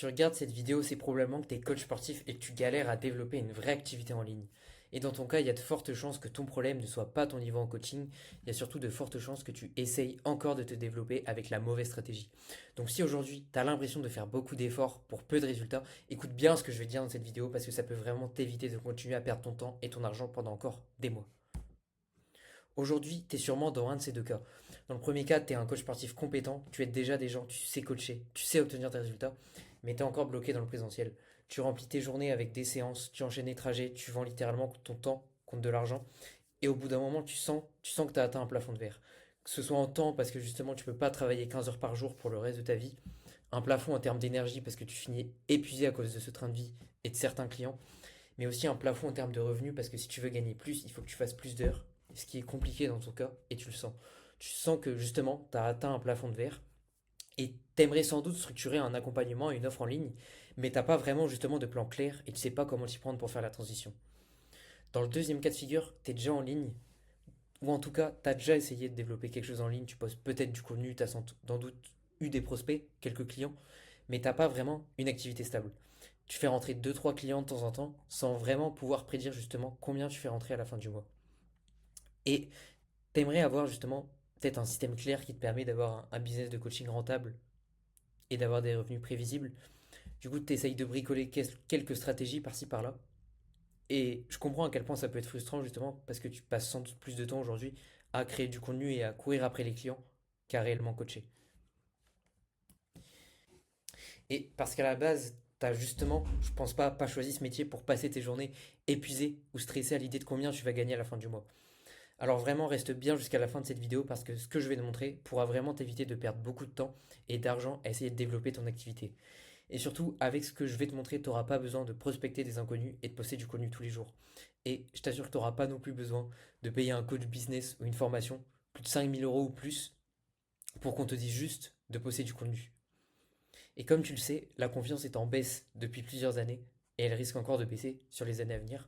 tu regardes cette vidéo, c'est probablement que tu es coach sportif et que tu galères à développer une vraie activité en ligne. Et dans ton cas, il y a de fortes chances que ton problème ne soit pas ton niveau en coaching, il y a surtout de fortes chances que tu essayes encore de te développer avec la mauvaise stratégie. Donc si aujourd'hui, tu as l'impression de faire beaucoup d'efforts pour peu de résultats, écoute bien ce que je vais te dire dans cette vidéo parce que ça peut vraiment t'éviter de continuer à perdre ton temps et ton argent pendant encore des mois. Aujourd'hui, tu es sûrement dans un de ces deux cas. Dans le premier cas, tu es un coach sportif compétent, tu aides déjà des gens, tu sais coacher, tu sais obtenir des résultats, mais tu es encore bloqué dans le présentiel. Tu remplis tes journées avec des séances, tu enchaînes les trajets, tu vends littéralement ton temps contre de l'argent, et au bout d'un moment, tu sens que tu as atteint un plafond de verre. Que ce soit en temps, parce que justement, tu peux pas travailler 15 heures par jour pour le reste de ta vie, un plafond en termes d'énergie, parce que tu finis épuisé à cause de ce train de vie et de certains clients, mais aussi un plafond en termes de revenus, parce que si tu veux gagner plus, il faut que tu fasses plus d'heures, ce qui est compliqué dans ton cas, et tu le sens. Tu sens que justement, tu as atteint un plafond de verre, et t'aimerais sans doute structurer un accompagnement et une offre en ligne, mais t'as pas vraiment justement de plan clair, et tu sais pas comment t'y prendre pour faire la transition. Dans le deuxième cas de figure, tu es déjà en ligne, ou en tout cas, tu as déjà essayé de développer quelque chose en ligne, tu postes peut-être du contenu, tu as sans doute eu des prospects, quelques clients, mais t'as pas vraiment une activité stable. Tu fais rentrer deux trois clients de temps en temps sans vraiment pouvoir prédire justement combien tu fais rentrer à la fin du mois. Et t'aimerais avoir justement peut-être un système clair qui te permet d'avoir un business de coaching rentable et d'avoir des revenus prévisibles. Du coup, tu essayes de bricoler quelques stratégies par-ci par-là. Et je comprends à quel point ça peut être frustrant justement parce que tu passes sans doute plus de temps aujourd'hui à créer du contenu et à courir après les clients qu'à réellement coacher. Et parce qu'à la base, t'as justement, je pense pas choisi ce métier pour passer tes journées épuisé ou stressé à l'idée de combien tu vas gagner à la fin du mois. Alors vraiment, reste bien jusqu'à la fin de cette vidéo parce que ce que je vais te montrer pourra vraiment t'éviter de perdre beaucoup de temps et d'argent à essayer de développer ton activité. Et surtout, avec ce que je vais te montrer, tu n'auras pas besoin de prospecter des inconnus et de poster du contenu tous les jours. Et je t'assure que tu n'auras pas non plus besoin de payer un coach business ou une formation, plus de 5 000 € ou plus, pour qu'on te dise juste de poster du contenu. Et comme tu le sais, la confiance est en baisse depuis plusieurs années et elle risque encore de baisser sur les années à venir.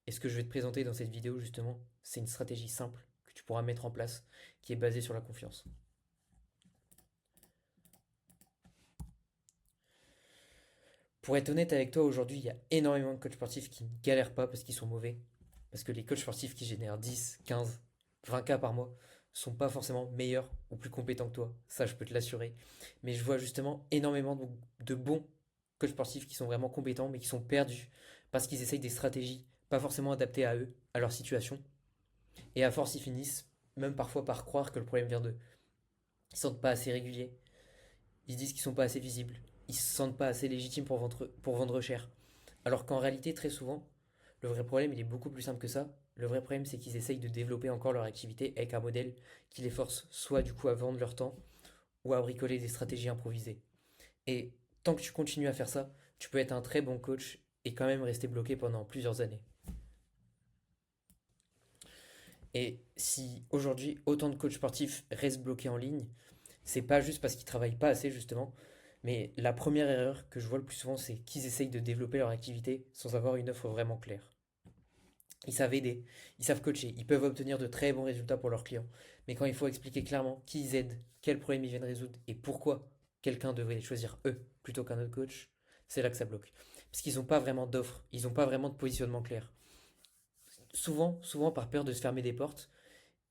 Et ce que je vais te présenter dans cette vidéo, justement, c'est une stratégie simple que tu pourras mettre en place qui est basée sur la confiance. Pour être honnête avec toi, aujourd'hui, il y a énormément de coachs sportifs qui ne galèrent pas parce qu'ils sont mauvais. Parce que les coachs sportifs qui génèrent 10, 15, 20K par mois sont pas forcément meilleurs ou plus compétents que toi. Ça, je peux te l'assurer. Mais je vois justement énormément de bons coachs sportifs qui sont vraiment compétents mais qui sont perdus parce qu'ils essayent des stratégies pas forcément adaptées à eux, à leur situation. Et à force, ils finissent même parfois par croire que le problème vient d'eux. Ils ne se sentent pas assez réguliers. Ils se disent qu'ils sont pas assez visibles. Ils se sentent pas assez légitimes pour vendre cher. Alors qu'en réalité, très souvent, le vrai problème, il est beaucoup plus simple que ça. Le vrai problème, c'est qu'ils essayent de développer encore leur activité avec un modèle qui les force soit du coup à vendre leur temps ou à bricoler des stratégies improvisées. Et tant que tu continues à faire ça, tu peux être un très bon coach et quand même rester bloqué pendant plusieurs années. Et si aujourd'hui autant de coachs sportifs restent bloqués en ligne, c'est pas juste parce qu'ils travaillent pas assez justement, mais la première erreur que je vois le plus souvent, c'est qu'ils essayent de développer leur activité sans avoir une offre vraiment claire. Ils savent aider, ils savent coacher, ils peuvent obtenir de très bons résultats pour leurs clients. Mais quand il faut expliquer clairement qui ils aident, quel problème ils viennent résoudre et pourquoi quelqu'un devrait les choisir eux plutôt qu'un autre coach, c'est là que ça bloque. Parce qu'ils n'ont pas vraiment d'offre, ils n'ont pas vraiment de positionnement clair. Souvent par peur de se fermer des portes,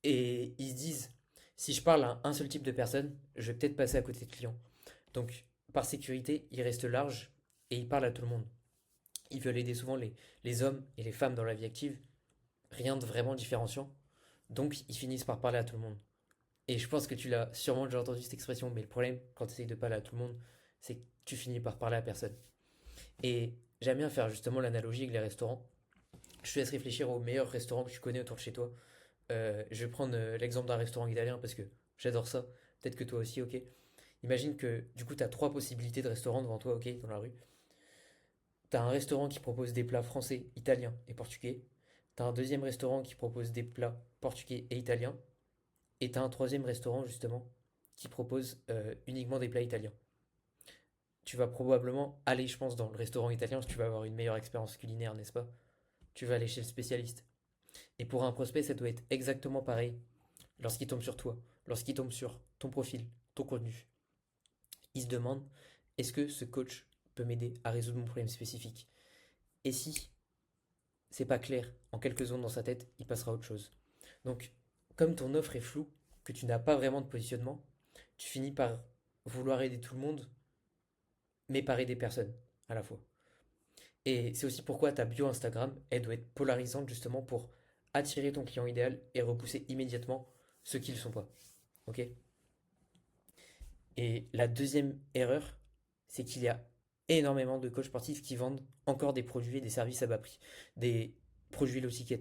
et ils se disent, si je parle à un seul type de personne, je vais peut-être passer à côté de clients. Donc, par sécurité, ils restent larges et ils parlent à tout le monde. Ils veulent aider souvent les hommes et les femmes dans la vie active, rien de vraiment différenciant. Donc, ils finissent par parler à tout le monde. Et je pense que tu l'as sûrement déjà entendu cette expression, mais le problème, quand tu essayes de parler à tout le monde, c'est que tu finis par parler à personne. Et j'aime bien faire justement l'analogie avec les restaurants. Je te laisse réfléchir aux meilleurs restaurants que tu connais autour de chez toi. Je vais prendre l'exemple d'un restaurant italien parce que j'adore ça. Peut-être que toi aussi, ok. Imagine que du coup, tu as trois possibilités de restaurants devant toi, ok, dans la rue. Tu as un restaurant qui propose des plats français, italiens et portugais. Tu as un deuxième restaurant qui propose des plats portugais et italiens. Et tu as un troisième restaurant, justement, qui propose uniquement des plats italiens. Tu vas probablement aller, je pense, dans le restaurant italien parce que tu vas avoir une meilleure expérience culinaire, n'est-ce pas? Tu vas aller chez le spécialiste. Et pour un prospect, ça doit être exactement pareil lorsqu'il tombe sur toi, lorsqu'il tombe sur ton profil, ton contenu. Il se demande, est-ce que ce coach peut m'aider à résoudre mon problème spécifique. Et si c'est pas clair, en quelques secondes dans sa tête, il passera à autre chose. Donc, comme ton offre est floue, que tu n'as pas vraiment de positionnement, tu finis par vouloir aider tout le monde, mais par aider personne à la fois. Et c'est aussi pourquoi ta bio Instagram, elle doit être polarisante justement pour attirer ton client idéal et repousser immédiatement ceux qui ne le sont pas. Ok? Et la deuxième erreur, c'est qu'il y a énormément de coachs sportifs qui vendent encore des produits et des services à bas prix. Des produits low ticket,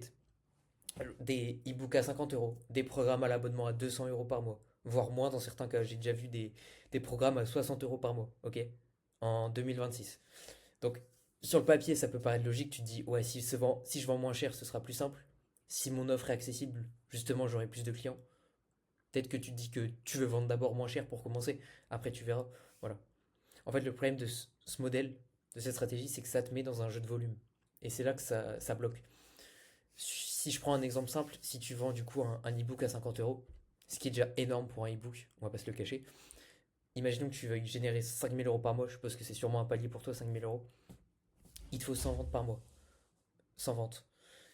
des e-books à 50 euros, des programmes à l'abonnement à 200 euros par mois, voire moins dans certains cas. J'ai déjà vu des programmes à 60 euros par mois, ok? En 2026. Donc, sur le papier, ça peut paraître logique. Tu te dis, ouais, si je vends moins cher, ce sera plus simple. Si mon offre est accessible, justement, j'aurai plus de clients. Peut-être que tu te dis que tu veux vendre d'abord moins cher pour commencer. Après, tu verras. Voilà. En fait, le problème de ce modèle, de cette stratégie, c'est que ça te met dans un jeu de volume. Et c'est là que ça bloque. Si je prends un exemple simple, si tu vends du coup un e-book à 50 euros, ce qui est déjà énorme pour un e-book, on va pas se le cacher. Imaginons que tu veuilles générer 5000 euros par mois, je suppose que c'est sûrement un palier pour toi, 5000 euros. Il te faut 100 ventes par mois. 100 ventes.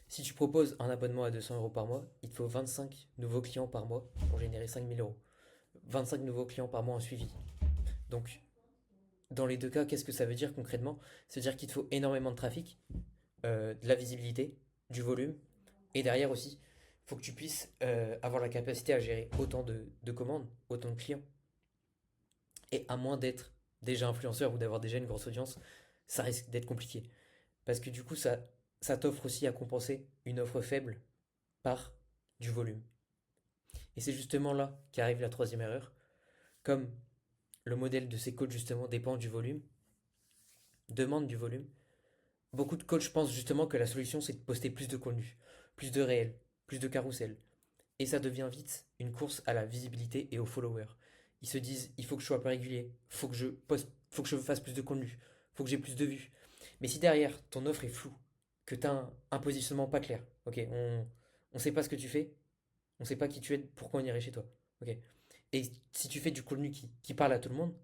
Si tu proposes un abonnement à 200 euros par mois, il te faut 25 nouveaux clients par mois pour générer 5000 euros. 25 nouveaux clients par mois en suivi. Donc, dans les deux cas, qu'est-ce que ça veut dire concrètement? Ça veut dire qu'il te faut énormément de trafic, de la visibilité, du volume, et derrière aussi, il faut que tu puisses avoir la capacité à gérer autant de commandes, autant de clients. Et à moins d'être déjà influenceur ou d'avoir déjà une grosse audience, ça risque d'être compliqué. Parce que du coup, ça t'offre aussi à compenser une offre faible par du volume. Et c'est justement là qu'arrive la troisième erreur. Comme le modèle de ces coachs justement dépend du volume, demande du volume, beaucoup de coachs pensent justement que la solution c'est de poster plus de contenu, plus de réels, plus de carousel. Et ça devient vite une course à la visibilité et aux followers. Ils se disent, il faut que je sois plus régulier, faut que je poste, faut que je fasse plus de contenu, faut que j'ai plus de vues. Mais si derrière ton offre est floue, que tu as un positionnement pas clair, ok, on sait pas ce que tu fais, on sait pas qui tu es, pourquoi on irait chez toi, ok. Et si tu fais du contenu qui parle à tout le monde,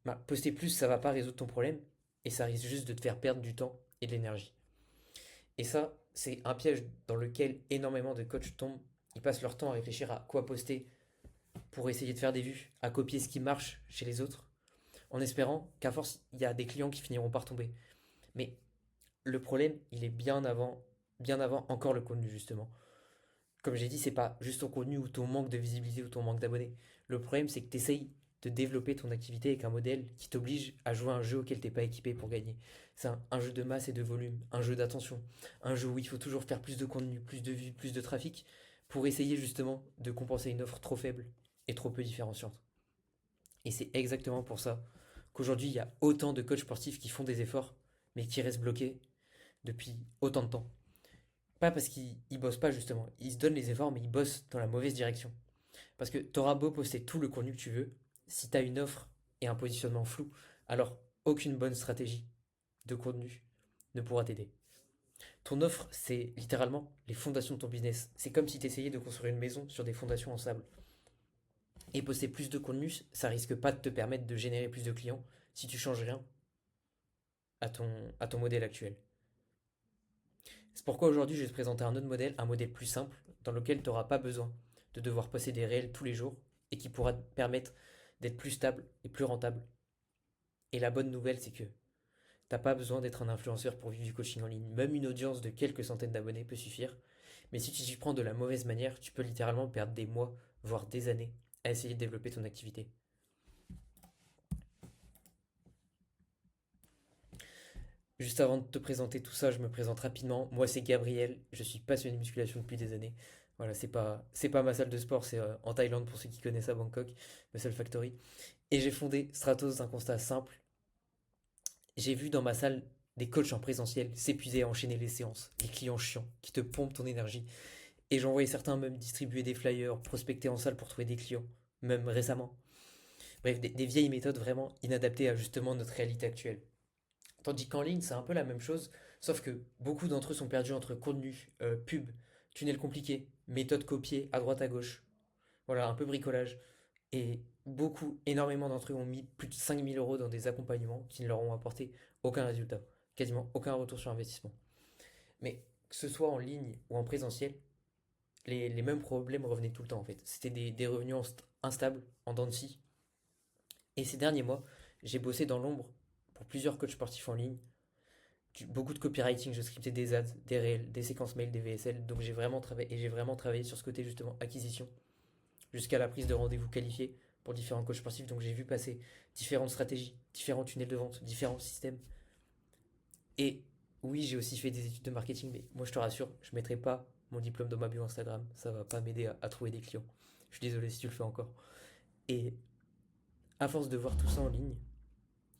bah, poster plus, ça va pas résoudre ton problème et ça risque juste de te faire perdre du temps et de l'énergie. Et ça, c'est un piège dans lequel énormément de coachs tombent. Ils passent leur temps à réfléchir à quoi poster pour essayer de faire des vues, à copier ce qui marche chez les autres, en espérant qu'à force, il y a des clients qui finiront par tomber. Mais le problème, il est bien avant encore le contenu, justement. Comme j'ai dit, c'est pas juste ton contenu ou ton manque de visibilité ou ton manque d'abonnés. Le problème, c'est que tu essayes de développer ton activité avec un modèle qui t'oblige à jouer à un jeu auquel t'es pas équipé pour gagner. C'est un jeu de masse et de volume, un jeu d'attention, un jeu où il faut toujours faire plus de contenu, plus de vues, plus de trafic pour essayer justement de compenser une offre trop faible et trop peu différenciante. Et c'est exactement pour ça qu'aujourd'hui il y a autant de coachs sportifs qui font des efforts mais qui restent bloqués depuis autant de temps. Pas parce qu'ils bossent pas justement, ils se donnent les efforts mais ils bossent dans la mauvaise direction. Parce que t'auras beau poster tout le contenu que tu veux, si t'as une offre et un positionnement flou, alors aucune bonne stratégie de contenu ne pourra t'aider. Ton offre, c'est littéralement les fondations de ton business. C'est comme si tu essayais de construire une maison sur des fondations en sable. Et poster plus de contenu, ça risque pas de te permettre de générer plus de clients si tu changes rien à ton modèle actuel. C'est pourquoi aujourd'hui je vais te présenter un autre modèle, un modèle plus simple, dans lequel tu n'auras pas besoin de devoir poster des réels tous les jours et qui pourra te permettre d'être plus stable et plus rentable. Et la bonne nouvelle, c'est que t'as pas besoin d'être un influenceur pour vivre du coaching en ligne. Même une audience de quelques centaines d'abonnés peut suffire. Mais si tu t'y prends de la mauvaise manière, tu peux littéralement perdre des mois, voire des années, à essayer de développer ton activité. Juste avant de te présenter tout ça, je me présente rapidement. Moi, c'est Gabriel. Je suis passionné de musculation depuis des années. Voilà, c'est pas ma salle de sport, c'est en Thaïlande pour ceux qui connaissent à Bangkok, Muscle Factory. Et j'ai fondé Stratos d'un constat simple. J'ai vu dans ma salle des coachs en présentiel s'épuiser à enchaîner les séances, les clients chiants qui te pompent ton énergie. Et j'en voyais certains même distribuer des flyers, prospecter en salle pour trouver des clients, même récemment. Bref, des vieilles méthodes vraiment inadaptées à justement notre réalité actuelle. Tandis qu'en ligne, c'est un peu la même chose, sauf que beaucoup d'entre eux sont perdus entre contenu, pub, tunnel compliqué, méthode copiée à droite à gauche. Voilà, un peu bricolage. Et énormément d'entre eux ont mis plus de 5 000 € dans des accompagnements qui ne leur ont apporté aucun résultat, quasiment aucun retour sur investissement. Mais que ce soit en ligne ou en présentiel, les mêmes problèmes revenaient tout le temps en fait. C'était des revenus instables, en dents de scie. Et ces derniers mois, j'ai bossé dans l'ombre pour plusieurs coachs sportifs en ligne, beaucoup de copywriting, je scriptais des ads, des réels, des séquences mail, des VSL. Donc j'ai vraiment travaillé sur ce côté justement acquisition, jusqu'à la prise de rendez-vous qualifiés pour différents coachs sportifs. Donc j'ai vu passer différentes stratégies, différents tunnels de vente, différents systèmes. Et oui, j'ai aussi fait des études de marketing, mais moi je te rassure, je ne mettrai pas mon diplôme dans ma bio Instagram. Ça va pas m'aider à trouver des clients. Je suis désolé si tu le fais encore. Et à force de voir tout ça en ligne,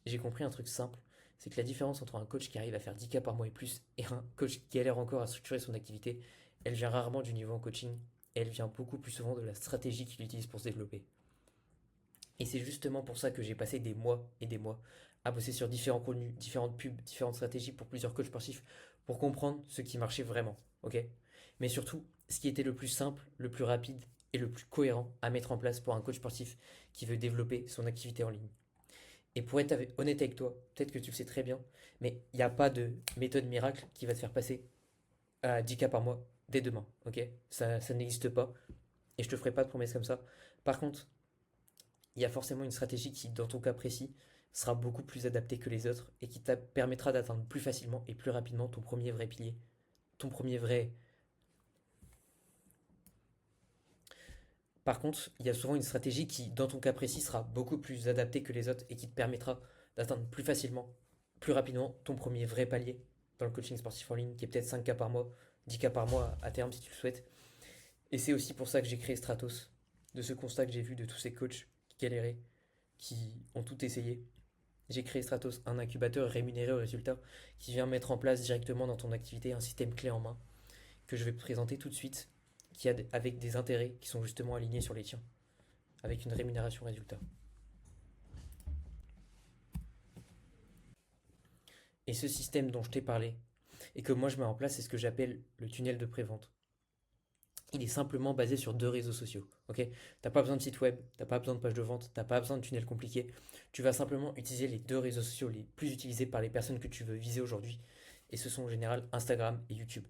j'ai compris un truc simple. C'est que la différence entre un coach qui arrive à faire 10K par mois et plus et un coach qui galère encore à structurer son activité, elle vient rarement du niveau en coaching, et elle vient beaucoup plus souvent de la stratégie qu'il utilise pour se développer. Et c'est justement pour ça que j'ai passé des mois et des mois à bosser sur différents contenus, différentes pubs, différentes stratégies pour plusieurs coachs sportifs pour comprendre ce qui marchait vraiment. Ok. Mais surtout, ce qui était le plus simple, le plus rapide et le plus cohérent à mettre en place pour un coach sportif qui veut développer son activité en ligne. Et pour être honnête avec toi, peut-être que tu le sais très bien, mais il n'y a pas de méthode miracle qui va te faire passer à 10K par mois dès demain. Ok. Ça n'existe pas. Et je te ferai pas de promesses comme ça. Par contre, il y a forcément une stratégie qui, dans ton cas précis, sera beaucoup plus adaptée que les autres et qui te permettra d'atteindre plus facilement et plus rapidement ton premier vrai pilier, ton premier vrai. Par contre, il y a souvent une stratégie qui, dans ton cas précis, sera beaucoup plus adaptée que les autres et qui te permettra d'atteindre plus facilement, plus rapidement ton premier vrai palier dans le coaching sportif en ligne, qui est peut-être 5K par mois, 10K par mois à terme si tu le souhaites. Et c'est aussi pour ça que j'ai créé Stratos, de ce constat que j'ai vu de tous ces coachs qui galéraient, qui ont tout essayé. J'ai créé Stratos, un incubateur rémunéré au résultat qui vient mettre en place directement dans ton activité un système clé en main que je vais te présenter tout de suite, avec des intérêts qui sont justement alignés sur les tiens, avec une rémunération résultat. Et ce système dont je t'ai parlé et que moi je mets en place, c'est ce que j'appelle le tunnel de prévente. Il est simplement basé sur deux réseaux sociaux. Ok. T'as pas besoin de site web, t'as pas besoin de page de vente, t'as pas besoin de tunnel compliqué. Tu vas simplement utiliser les deux réseaux sociaux les plus utilisés par les personnes que tu veux viser aujourd'hui. Et ce sont en général Instagram et YouTube.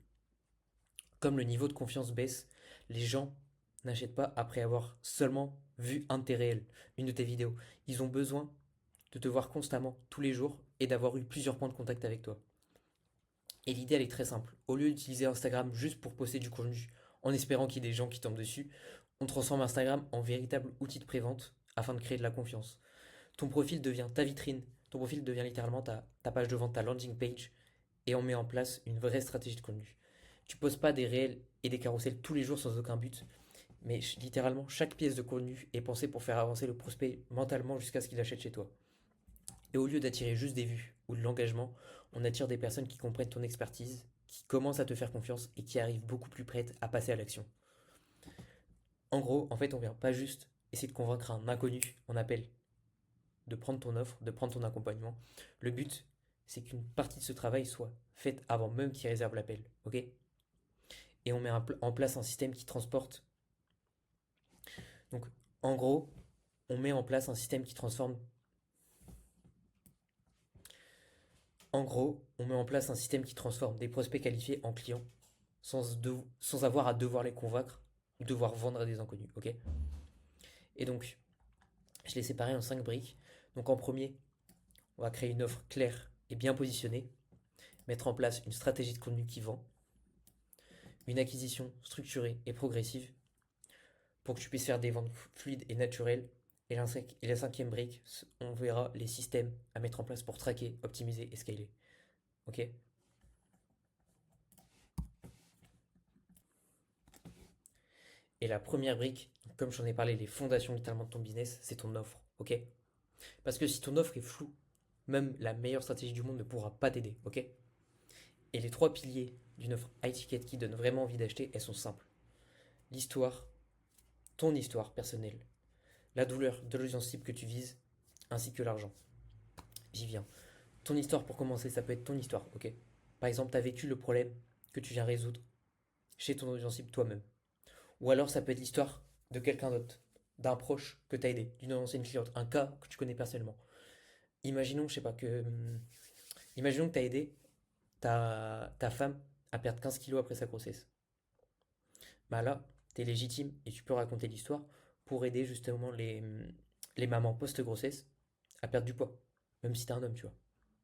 Comme le niveau de confiance baisse, les gens n'achètent pas après avoir seulement vu un de tes réels, une de tes vidéos. Ils ont besoin de te voir constamment, tous les jours, et d'avoir eu plusieurs points de contact avec toi. Et l'idée, elle est très simple. Au lieu d'utiliser Instagram juste pour poster du contenu en espérant qu'il y ait des gens qui tombent dessus, on transforme Instagram en véritable outil de prévente afin de créer de la confiance. Ton profil devient ta vitrine, ton profil devient littéralement ta page de vente, ta landing page, et on met en place une vraie stratégie de contenu. Tu poses pas des réels et des carousels tous les jours sans aucun but, mais littéralement chaque pièce de contenu est pensée pour faire avancer le prospect mentalement jusqu'à ce qu'il achète chez toi. Et au lieu d'attirer juste des vues ou de l'engagement, on attire des personnes qui comprennent ton expertise, qui commencent à te faire confiance et qui arrivent beaucoup plus prêtes à passer à l'action. En gros, en fait, on vient pas juste essayer de convaincre un inconnu, on appelle de prendre ton offre, de prendre ton accompagnement. Le but, c'est qu'une partie de ce travail soit faite avant même qu'il réserve l'appel, ok. Et on met en place un système qui transporte. Donc, en gros, on met en place un système qui transforme. En gros, on met en place un système qui transforme des prospects qualifiés en clients sans avoir à devoir les convaincre ou devoir vendre à des inconnus, ok. Et donc, je l'ai séparé en 5 briques. Donc, en premier, on va créer une offre claire et bien positionnée, mettre en place une stratégie de contenu qui vend, une acquisition structurée et progressive pour que tu puisses faire des ventes fluides et naturelles. Et la cinquième brique, on verra les systèmes à mettre en place pour traquer, optimiser et scaler. Ok. Et la première brique, comme j'en ai parlé, les fondations littéralement de ton business, c'est ton offre. Ok. Parce que si ton offre est floue, même la meilleure stratégie du monde ne pourra pas t'aider. Ok. Et les trois piliers d'une offre high ticket qui donne vraiment envie d'acheter, elles sont simples. L'histoire, ton histoire personnelle, la douleur de l'audience cible que tu vises, ainsi que l'argent. J'y viens. Ton histoire, pour commencer, ça peut être ton histoire, ok. Par exemple, tu as vécu le problème que tu viens résoudre chez ton audience cible toi-même. Ou alors ça peut être l'histoire de quelqu'un d'autre, d'un proche que tu as aidé, d'une ancienne cliente, un cas que tu connais personnellement. Imaginons, je sais pas, imaginons que tu as aidé ta femme à perdre 15 kilos après sa grossesse. Bah là, tu es légitime et tu peux raconter l'histoire pour aider justement les mamans post-grossesse à perdre du poids, même si t'es un homme, tu vois.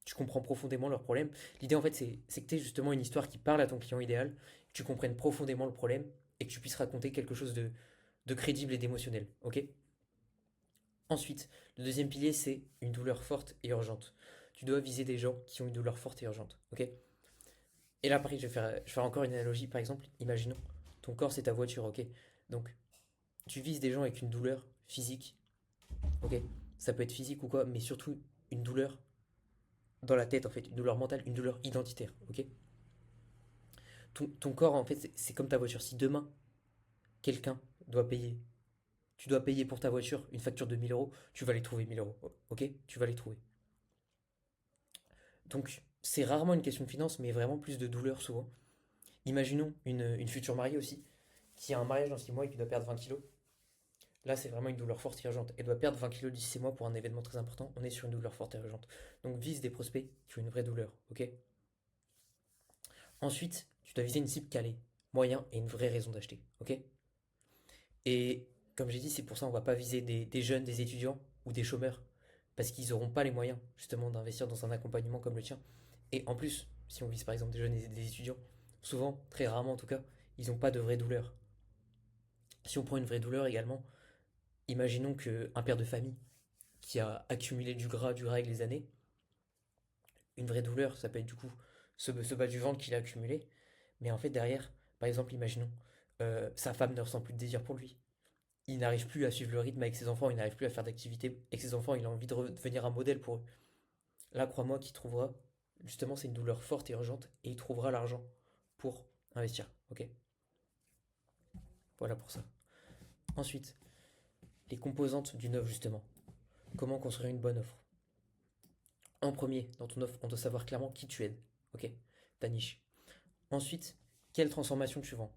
Tu comprends profondément leurs problèmes. L'idée, en fait, c'est que tu aies justement une histoire qui parle à ton client idéal, que tu comprennes profondément le problème et que tu puisses raconter quelque chose de crédible et d'émotionnel. Ok? Ensuite, le deuxième pilier, c'est une douleur forte et urgente. Tu dois viser des gens qui ont une douleur forte et urgente. Ok? Et là, pareil, je vais faire encore une analogie. Par exemple, imaginons, ton corps, c'est ta voiture. Ok? Donc, tu vises des gens avec une douleur physique. Ok? Ça peut être physique ou quoi, mais surtout une douleur dans la tête, en fait, une douleur mentale, une douleur identitaire. Ok? Ton corps, en fait, c'est comme ta voiture. Si demain, quelqu'un doit payer, tu dois payer pour ta voiture une facture de 1000 euros, tu vas les trouver 1000 euros. Ok? Tu vas les trouver. Donc, c'est rarement une question de finance, mais vraiment plus de douleur souvent. Imaginons une future mariée aussi, qui a un mariage dans 6 mois et qui doit perdre 20 kilos. Là, c'est vraiment une douleur forte et urgente. Elle doit perdre 20 kilos d'ici 6 mois pour un événement très important. On est sur une douleur forte et urgente. Donc, vise des prospects qui ont une vraie douleur. Ok? Ensuite, tu dois viser une cible calée, moyen et une vraie raison d'acheter. Ok? Et comme j'ai dit, c'est pour ça qu'on va pas viser des jeunes, des étudiants ou des chômeurs, parce qu'ils n'auront pas les moyens justement d'investir dans un accompagnement comme le tien. Et en plus, si on vise par exemple des jeunes et des étudiants, souvent, très rarement en tout cas, ils n'ont pas de vraie douleur. Si on prend une vraie douleur également, imaginons qu'un père de famille qui a accumulé du gras avec les années, une vraie douleur, ça peut être du coup ce bas du ventre qu'il a accumulé, mais en fait derrière, par exemple, imaginons, sa femme ne ressent plus de désir pour lui, il n'arrive plus à suivre le rythme avec ses enfants, il n'arrive plus à faire d'activités avec ses enfants, il a envie de devenir un modèle pour eux. Là, crois-moi qu'il trouvera, justement, c'est une douleur forte et urgente, et il trouvera l'argent pour investir. Ok? Voilà pour ça. Ensuite, les composantes d'une offre, justement. Comment construire une bonne offre? En premier, dans ton offre, on doit savoir clairement qui tu aides. Ok? Ta niche. Ensuite, quelle transformation tu vends?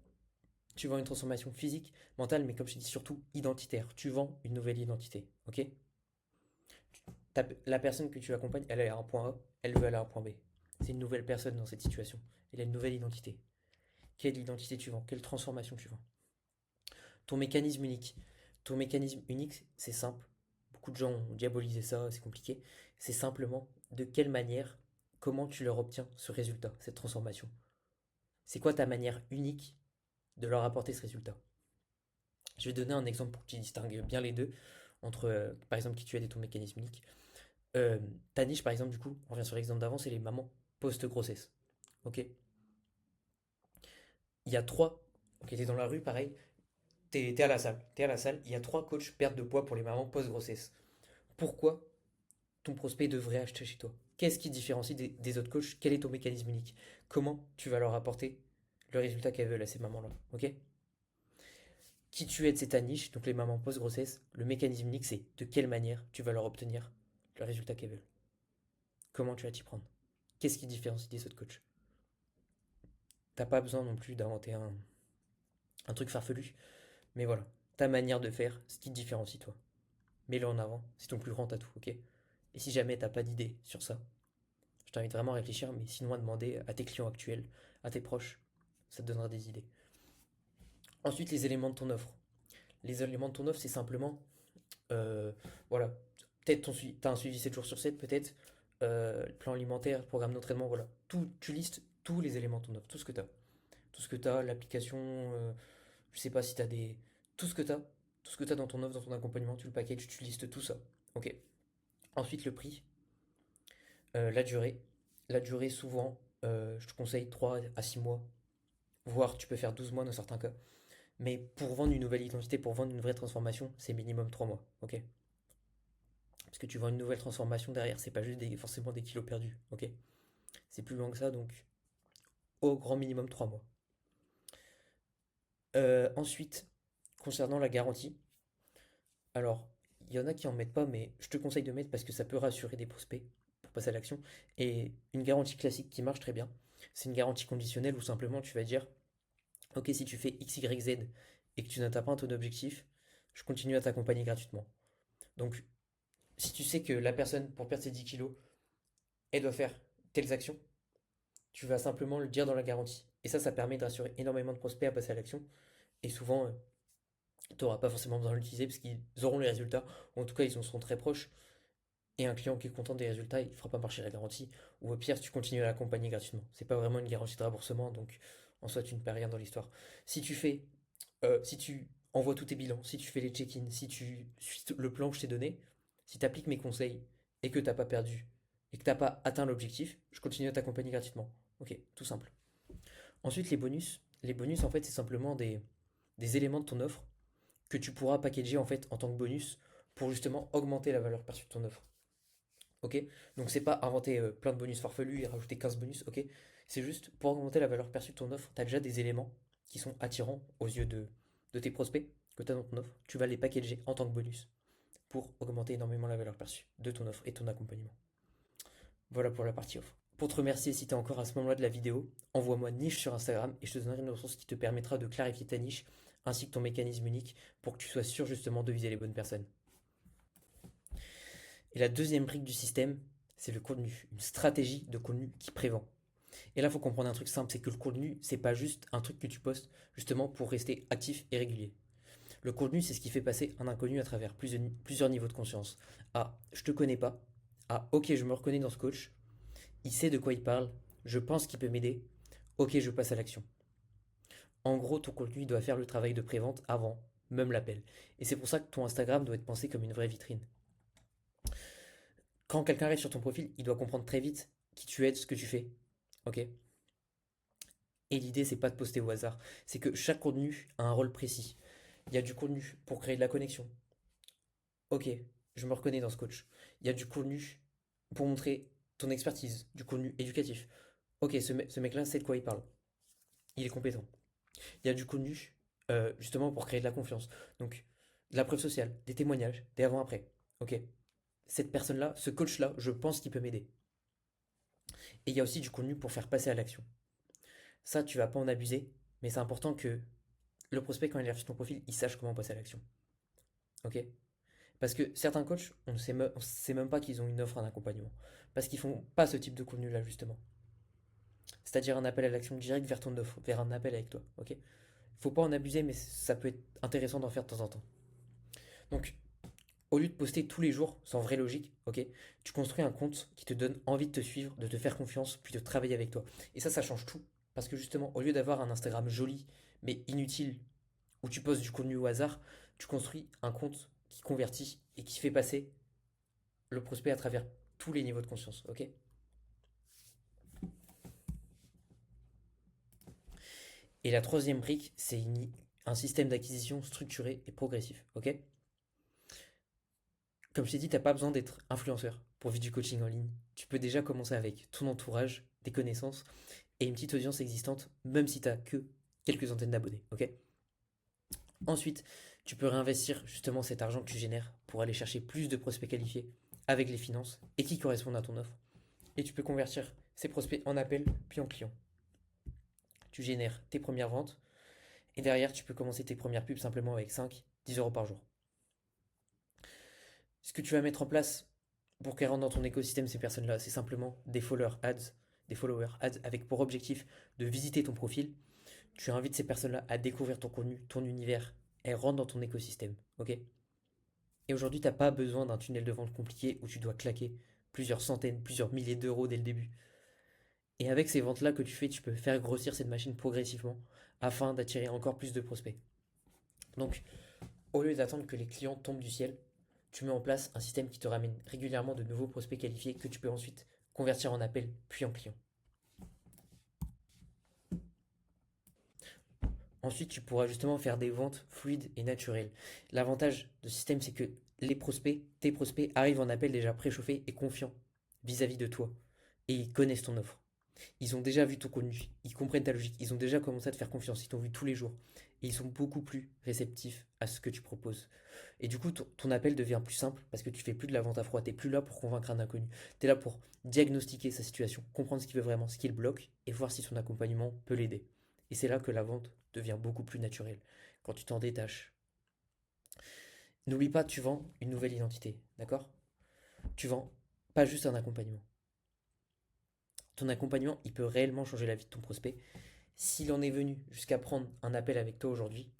Tu vends une transformation physique, mentale, mais comme je te dis, surtout identitaire. Tu vends une nouvelle identité. Ok? La personne que tu accompagnes, elle est à un point A, elle veut aller à un point B. C'est une nouvelle personne dans cette situation. Elle a une nouvelle identité. Quelle identité tu vends? Quelle transformation tu vends? Ton mécanisme unique. Ton mécanisme unique, c'est simple. Beaucoup de gens ont diabolisé ça, c'est compliqué. C'est simplement de quelle manière, comment tu leur obtiens ce résultat, cette transformation. C'est quoi ta manière unique de leur apporter ce résultat? Je vais donner un exemple pour que tu distingues bien les deux, entre par exemple qui tu aides et ton mécanisme unique. Ta niche, par exemple, du coup, on revient sur l'exemple d'avant, c'est les mamans post-grossesse. Ok? Il y a trois. Ok, t'es dans la rue, pareil. T'es à la salle. T'es à la salle. Il y a trois coachs perte de poids pour les mamans post-grossesse. Pourquoi ton prospect devrait acheter chez toi? Qu'est-ce qui différencie des autres coachs? Quel est ton mécanisme unique? Comment tu vas leur apporter le résultat qu'elles veulent à ces mamans-là? Ok? Qui tu aides, c'est ta niche, donc les mamans post-grossesse. Le mécanisme unique, c'est de quelle manière tu vas leur obtenir le résultat qu'elles veulent. Comment tu vas t'y prendre? Qu'est-ce qui différencie des autres coachs? T'as pas besoin non plus d'inventer un truc farfelu. Mais voilà, ta manière de faire, ce qui te différencie toi. Mets-le en avant, c'est ton plus grand atout, ok? Et si jamais t'as pas d'idée sur ça, je t'invite vraiment à réfléchir, mais sinon à demander à tes clients actuels, à tes proches, ça te donnera des idées. Ensuite, les éléments de ton offre. Les éléments de ton offre, c'est simplement, euh, voilà, peut-être t'as un suivi 7 jours sur 7, peut-être, plan alimentaire, programme d'entraînement, voilà. Tout, tu listes tous les éléments de ton offre, tout ce que t'as. Tout ce que t'as, l'application, je sais pas si t'as des. Tout ce que t'as, tout ce que t'as dans ton offre, dans ton accompagnement, tu le package, tu listes tout ça. Ok. Ensuite, le prix, la durée. La durée, souvent, je te conseille 3 à 6 mois, voire tu peux faire 12 mois dans certains cas. Mais pour vendre une nouvelle identité, pour vendre une vraie transformation, c'est minimum 3 mois. Ok. Parce que tu vends une nouvelle transformation derrière, c'est pas juste forcément des kilos perdus. Ok. C'est plus loin que ça, donc au grand minimum 3 mois. Ensuite, concernant la garantie, alors, il y en a qui en mettent pas, mais je te conseille de mettre parce que ça peut rassurer des prospects pour passer à l'action. Et une garantie classique qui marche très bien, c'est une garantie conditionnelle où simplement tu vas dire, ok, si tu fais X, Y, Z et que tu n'atteins pas ton objectif, je continue à t'accompagner gratuitement. Donc, si tu sais que la personne, pour perdre ses 10 kilos, elle doit faire telles actions, tu vas simplement le dire dans la garantie. Et ça permet de rassurer énormément de prospects à passer à l'action. Et souvent, tu n'auras pas forcément besoin de l'utiliser parce qu'ils auront les résultats, ou en tout cas, ils en seront très proches. Et un client qui est content des résultats, il ne fera pas marcher la garantie. Ou au pire, si tu continues à l'accompagner gratuitement. C'est pas vraiment une garantie de remboursement, donc en soi, tu ne perds rien dans l'histoire. Si tu envoies tous tes bilans, si tu fais les check-ins, si tu suis le plan que je t'ai donné, si tu appliques mes conseils et que tu n'as pas perdu et que tu n'as pas atteint l'objectif, je continue à t'accompagner gratuitement. Ok, tout simple. Ensuite, les bonus. Les bonus, en fait, c'est simplement des éléments de ton offre que tu pourras packager en fait en tant que bonus pour justement augmenter la valeur perçue de ton offre. Ok? Donc c'est pas inventer plein de bonus farfelus et rajouter 15 bonus, ok? C'est juste pour augmenter la valeur perçue de ton offre, tu as déjà des éléments qui sont attirants aux yeux de tes prospects que tu as dans ton offre. Tu vas les packager en tant que bonus pour augmenter énormément la valeur perçue de ton offre et ton accompagnement. Voilà pour la partie offre. Pour te remercier si tu es encore à ce moment-là de la vidéo, envoie-moi niche sur Instagram et je te donnerai une ressource qui te permettra de clarifier ta niche ainsi que ton mécanisme unique pour que tu sois sûr justement de viser les bonnes personnes. Et la deuxième brique du système, c'est le contenu, une stratégie de contenu qui prévend. Et là, il faut comprendre un truc simple, c'est que le contenu, c'est pas juste un truc que tu postes justement pour rester actif et régulier. Le contenu, c'est ce qui fait passer un inconnu à travers plusieurs niveaux de conscience. Ah, je te connais pas. Ah, ok, je me reconnais dans ce coach. Il sait de quoi il parle. Je pense qu'il peut m'aider. Ok, je passe à l'action. En gros, ton contenu doit faire le travail de prévente avant même l'appel. Et c'est pour ça que ton Instagram doit être pensé comme une vraie vitrine. Quand quelqu'un arrive sur ton profil, il doit comprendre très vite qui tu es, ce que tu fais. Ok? Et l'idée, c'est pas de poster au hasard. C'est que chaque contenu a un rôle précis. Il y a du contenu pour créer de la connexion. Ok, je me reconnais dans ce coach. Il y a du contenu pour montrer ton expertise, du contenu éducatif. Ok, ce mec-là sait de quoi il parle. Il est compétent. Il y a du contenu justement pour créer de la confiance. Donc, de la preuve sociale, des témoignages, des avant-après. Ok, cette personne-là, ce coach-là, je pense qu'il peut m'aider. Et il y a aussi du contenu pour faire passer à l'action. Ça, tu vas pas en abuser, mais c'est important que le prospect, quand il arrive sur ton profil, il sache comment passer à l'action. Ok? Parce que certains coachs, on sait même pas qu'ils ont une offre, un accompagnement. Parce qu'ils font pas ce type de contenu-là, justement. C'est-à-dire un appel à l'action direct vers ton offre, vers un appel avec toi. Ok? Faut pas en abuser, mais ça peut être intéressant d'en faire de temps en temps. Donc, au lieu de poster tous les jours, sans vraie logique, ok, tu construis un compte qui te donne envie de te suivre, de te faire confiance, puis de travailler avec toi. Et ça change tout. Parce que justement, au lieu d'avoir un Instagram joli, mais inutile, où tu postes du contenu au hasard, tu construis un compte qui convertit et qui fait passer le prospect à travers tous les niveaux de conscience. Ok? Et la troisième brique, c'est un système d'acquisition structuré et progressif. Ok? Comme je t'ai dit, tu n'as pas besoin d'être influenceur pour vivre du coaching en ligne. Tu peux déjà commencer avec ton entourage, des connaissances et une petite audience existante, même si tu n'as que quelques centaines d'abonnés. Ok? Ensuite, tu peux réinvestir justement cet argent que tu génères pour aller chercher plus de prospects qualifiés avec les finances et qui correspondent à ton offre. Et tu peux convertir ces prospects en appels puis en clients. Tu génères tes premières ventes et derrière, tu peux commencer tes premières pubs simplement avec 5, 10 € par jour. Ce que tu vas mettre en place pour qu'elles rentrent dans ton écosystème, ces personnes-là, c'est simplement des followers ads avec pour objectif de visiter ton profil. Tu invites ces personnes-là à découvrir ton contenu, ton univers. Elles rentrent dans ton écosystème. Ok? Et aujourd'hui, tu n'as pas besoin d'un tunnel de vente compliqué où tu dois claquer plusieurs centaines, plusieurs milliers d'euros dès le début. Et avec ces ventes-là que tu fais, tu peux faire grossir cette machine progressivement afin d'attirer encore plus de prospects. Donc, au lieu d'attendre que les clients tombent du ciel, tu mets en place un système qui te ramène régulièrement de nouveaux prospects qualifiés que tu peux ensuite convertir en appels puis en clients. Ensuite, tu pourras justement faire des ventes fluides et naturelles. L'avantage de ce système, c'est que tes prospects, arrivent en appel déjà préchauffés et confiants vis-à-vis de toi. Et ils connaissent ton offre. Ils ont déjà vu ton contenu, ils comprennent ta logique, ils ont déjà commencé à te faire confiance, ils t'ont vu tous les jours. Et ils sont beaucoup plus réceptifs à ce que tu proposes. Et du coup, ton appel devient plus simple parce que tu fais plus de la vente à froid, tu n'es plus là pour convaincre un inconnu. Tu es là pour diagnostiquer sa situation, comprendre ce qu'il veut vraiment, ce qui le bloque, et voir si son accompagnement peut l'aider. Et c'est là que la vente devient beaucoup plus naturelle, quand tu t'en détaches. N'oublie pas, tu vends une nouvelle identité, d'accord? Tu vends pas juste un accompagnement. Ton accompagnement, il peut réellement changer la vie de ton prospect. S'il en est venu jusqu'à prendre un appel avec toi aujourd'hui,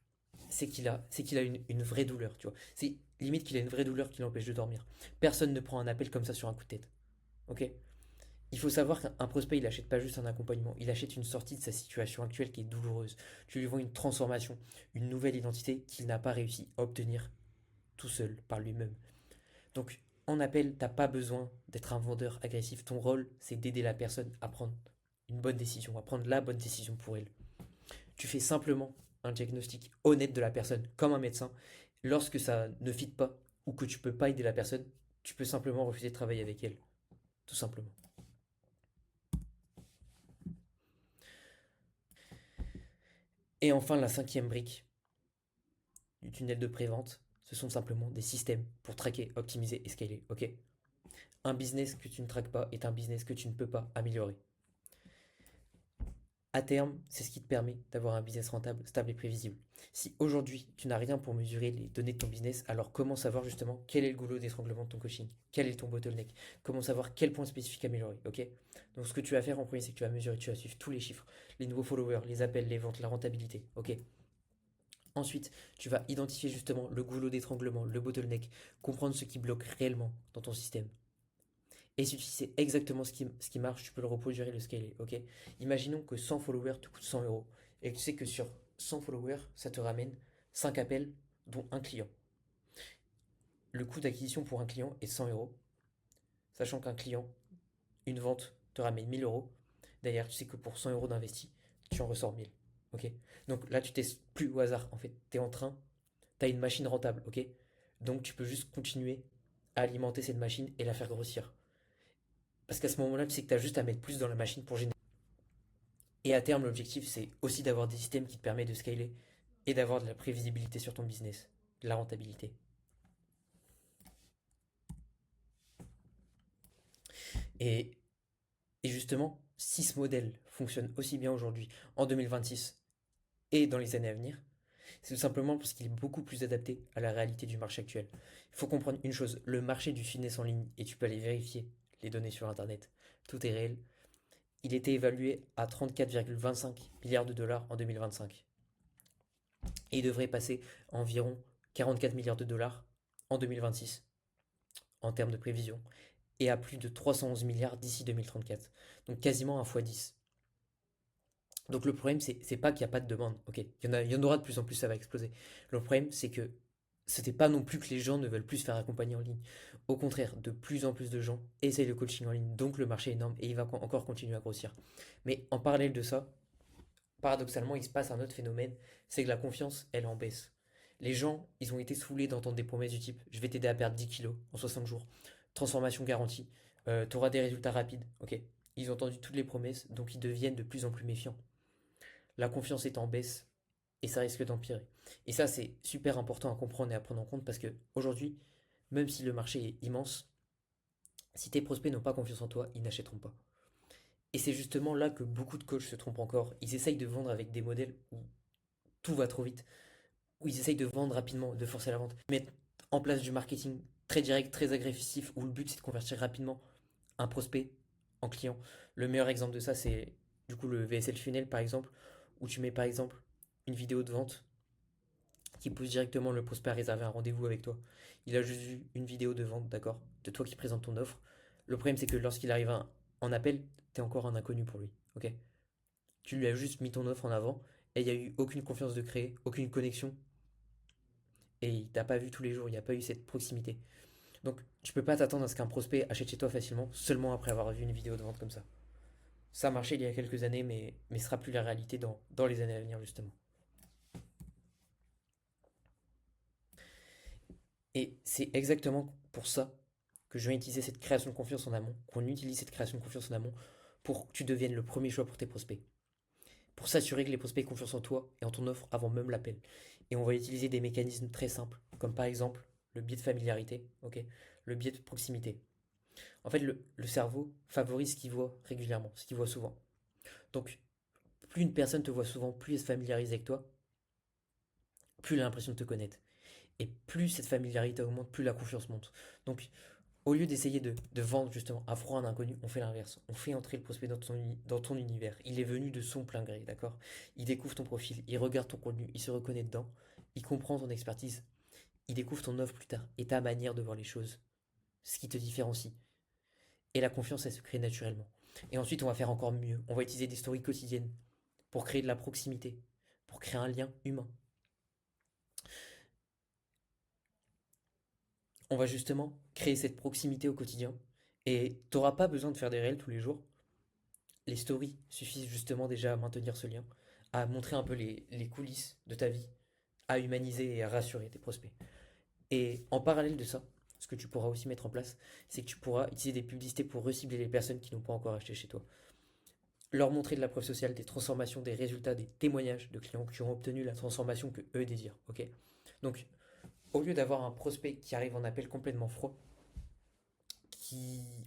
c'est qu'il a une vraie douleur, tu vois. C'est limite qu'il a une vraie douleur qui l'empêche de dormir. Personne ne prend un appel comme ça sur un coup de tête, ok? Il faut savoir qu'un prospect, il achète pas juste un accompagnement, il achète une sortie de sa situation actuelle qui est douloureuse. Tu lui vends une transformation, une nouvelle identité qu'il n'a pas réussi à obtenir tout seul, par lui-même. Donc, en appel, t'as pas besoin d'être un vendeur agressif. Ton rôle, c'est d'aider la personne à prendre une bonne décision, à prendre la bonne décision pour elle. Tu fais simplement un diagnostic honnête de la personne, comme un médecin. Lorsque ça ne fit pas ou que tu peux pas aider la personne, tu peux simplement refuser de travailler avec elle, tout simplement. Et enfin, la cinquième brique du tunnel de prévente, ce sont simplement des systèmes pour traquer, optimiser et scaler. Ok? Un business que tu ne traques pas est un business que tu ne peux pas améliorer. À terme, c'est ce qui te permet d'avoir un business rentable, stable et prévisible. Si aujourd'hui tu n'as rien pour mesurer les données de ton business, alors comment savoir justement quel est le goulot d'étranglement de ton coaching? Quel est ton bottleneck? Comment savoir quel point spécifique améliorer? Ok? Donc ce que tu vas faire en premier, c'est que tu vas mesurer, tu vas suivre tous les chiffres, les nouveaux followers, les appels, les ventes, la rentabilité. Ok? Ensuite, tu vas identifier justement le goulot d'étranglement, le bottleneck, comprendre ce qui bloque réellement dans ton système. Et si tu sais exactement ce qui marche, tu peux le reproduire et le scaler, ok? Imaginons que 100 followers te coûtent 100 euros et que tu sais que sur 100 followers, ça te ramène 5 appels, dont un client. Le coût d'acquisition pour un client est 100 euros, sachant qu'un client, une vente, te ramène 1000 euros. D'ailleurs, tu sais que pour 100 euros d'investi, tu en ressors 1000, ok? Donc là, tu testes plus au hasard, en fait. Tu es en train, tu as une machine rentable, ok? Donc tu peux juste continuer à alimenter cette machine et la faire grossir. Parce qu'à ce moment-là, tu sais que tu as juste à mettre plus dans la machine pour générer. Et à terme, l'objectif, c'est aussi d'avoir des systèmes qui te permettent de scaler et d'avoir de la prévisibilité sur ton business, de la rentabilité. Et, et justement, si ce modèle fonctionne aussi bien aujourd'hui, en 2026 et dans les années à venir, c'est tout simplement parce qu'il est beaucoup plus adapté à la réalité du marché actuel. Il faut comprendre une chose, le marché du fitness en ligne, et tu peux aller vérifier les données sur Internet, tout est réel, il était évalué à 34,25 milliards de dollars en 2025. Et il devrait passer à environ 44 milliards de dollars en 2026 en termes de prévision et à plus de 311 milliards d'ici 2034. Donc quasiment un fois 10. Donc le problème, c'est pas qu'il n'y a pas de demande. Ok, il y en aura de plus en plus, ça va exploser. Le problème, c'est que c'était pas non plus que les gens ne veulent plus se faire accompagner en ligne. Au contraire, de plus en plus de gens essayent le coaching en ligne. Donc le marché est énorme et il va encore continuer à grossir. Mais en parallèle de ça, paradoxalement, il se passe un autre phénomène, c'est que la confiance, elle en baisse. Les gens, ils ont été saoulés d'entendre des promesses du type je vais t'aider à perdre 10 kilos en 60 jours, transformation garantie, tu auras des résultats rapides. Ok, ils ont entendu toutes les promesses, donc ils deviennent de plus en plus méfiants. La confiance est en baisse et ça risque d'empirer. Et ça, c'est super important à comprendre et à prendre en compte parce que aujourd'hui, même si le marché est immense, si tes prospects n'ont pas confiance en toi, ils n'achèteront pas. Et c'est justement là que beaucoup de coachs se trompent encore. Ils essayent de vendre avec des modèles où tout va trop vite, où ils essayent de vendre rapidement, de forcer la vente, mettre en place du marketing très direct, très agressif, où le but c'est de convertir rapidement un prospect en client. Le meilleur exemple de ça, c'est du coup le VSL Funnel par exemple, où tu mets par exemple une vidéo de vente qui pousse directement le prospect à réserver un rendez-vous avec toi. Il a juste vu une vidéo de vente, d'accord, de toi qui présente ton offre. Le problème c'est que lorsqu'il arrive en appel, t'es encore un inconnu pour lui, ok? Tu lui as juste mis ton offre en avant et il n'y a eu aucune confiance de créer, aucune connexion et il t'a pas vu tous les jours, il n'y a pas eu cette proximité. Donc tu peux pas t'attendre à ce qu'un prospect achète chez toi facilement seulement après avoir vu une vidéo de vente comme ça. Ça a marché il y a quelques années, mais ce sera plus la réalité dans les années à venir justement. Et c'est exactement pour ça que je vais utiliser cette création de confiance en amont, qu'on utilise cette création de confiance en amont pour que tu deviennes le premier choix pour tes prospects. Pour s'assurer que les prospects aient confiance en toi et en ton offre avant même l'appel. Et on va utiliser des mécanismes très simples, comme par exemple le biais de familiarité, ok, le biais de proximité. En fait, le cerveau favorise ce qu'il voit régulièrement, ce qu'il voit souvent. Donc, plus une personne te voit souvent, plus elle se familiarise avec toi, plus elle a l'impression de te connaître. Et plus cette familiarité augmente, plus la confiance monte. Donc, au lieu d'essayer de vendre justement à froid un inconnu, on fait l'inverse. On fait entrer le prospect dans ton univers. Il est venu de son plein gré, d'accord? Il découvre ton profil, il regarde ton contenu, il se reconnaît dedans, il comprend ton expertise, il découvre ton offre plus tard et ta manière de voir les choses, ce qui te différencie. Et la confiance, elle se crée naturellement. Et ensuite, on va faire encore mieux. On va utiliser des stories quotidiennes pour créer de la proximité, pour créer un lien humain. On va justement créer cette proximité au quotidien. Et tu n'auras pas besoin de faire des réels tous les jours. Les stories suffisent justement déjà à maintenir ce lien, à montrer un peu les coulisses de ta vie, à humaniser et à rassurer tes prospects. Et en parallèle de ça, ce que tu pourras aussi mettre en place, c'est que tu pourras utiliser des publicités pour recibler les personnes qui n'ont pas encore acheté chez toi. Leur montrer de la preuve sociale, des transformations, des résultats, des témoignages de clients qui ont obtenu la transformation que eux désirent. Ok. Donc, au lieu d'avoir un prospect qui arrive en appel complètement froid,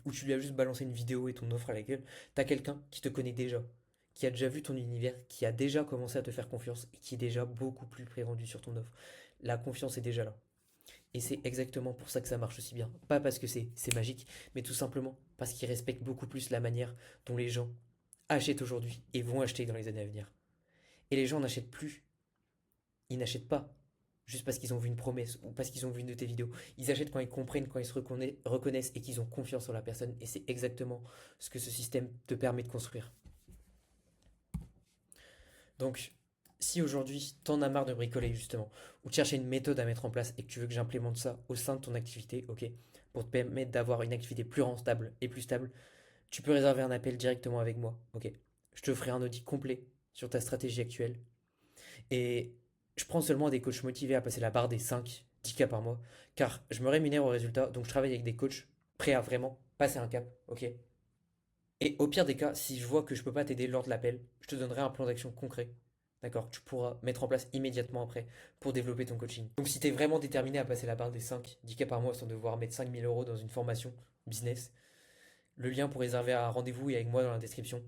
où tu lui as juste balancé une vidéo et ton offre à la gueule, t'as quelqu'un qui te connaît déjà, qui a déjà vu ton univers, qui a déjà commencé à te faire confiance et qui est déjà beaucoup plus prévendu sur ton offre. La confiance est déjà là. Et c'est exactement pour ça que ça marche aussi bien. Pas parce que c'est magique, mais tout simplement parce qu'ils respectent beaucoup plus la manière dont les gens achètent aujourd'hui et vont acheter dans les années à venir. Et les gens n'achètent plus, ils n'achètent pas juste parce qu'ils ont vu une promesse ou parce qu'ils ont vu une de tes vidéos. Ils achètent quand ils comprennent, quand ils se reconnaissent et qu'ils ont confiance en la personne. Et c'est exactement ce que ce système te permet de construire. Donc, si aujourd'hui t'en as marre de bricoler justement, ou de chercher une méthode à mettre en place et que tu veux que j'implémente ça au sein de ton activité, ok, pour te permettre d'avoir une activité plus rentable et plus stable, tu peux réserver un appel directement avec moi, ok. Je te ferai un audit complet sur ta stratégie actuelle et je prends seulement des coachs motivés à passer la barre des 5-10 cas par mois, car je me rémunère au résultat, donc je travaille avec des coachs prêts à vraiment passer un cap, ok. Et au pire des cas, si je vois que je peux pas t'aider lors de l'appel, je te donnerai un plan d'action concret. D'accord? Tu pourras mettre en place immédiatement après pour développer ton coaching. Donc si tu es vraiment déterminé à passer la barre des 5-10 cas par mois sans devoir mettre 5 000 € dans une formation business, le lien pour réserver un rendez-vous est avec moi dans la description.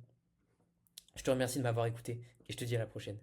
Je te remercie de m'avoir écouté et je te dis à la prochaine.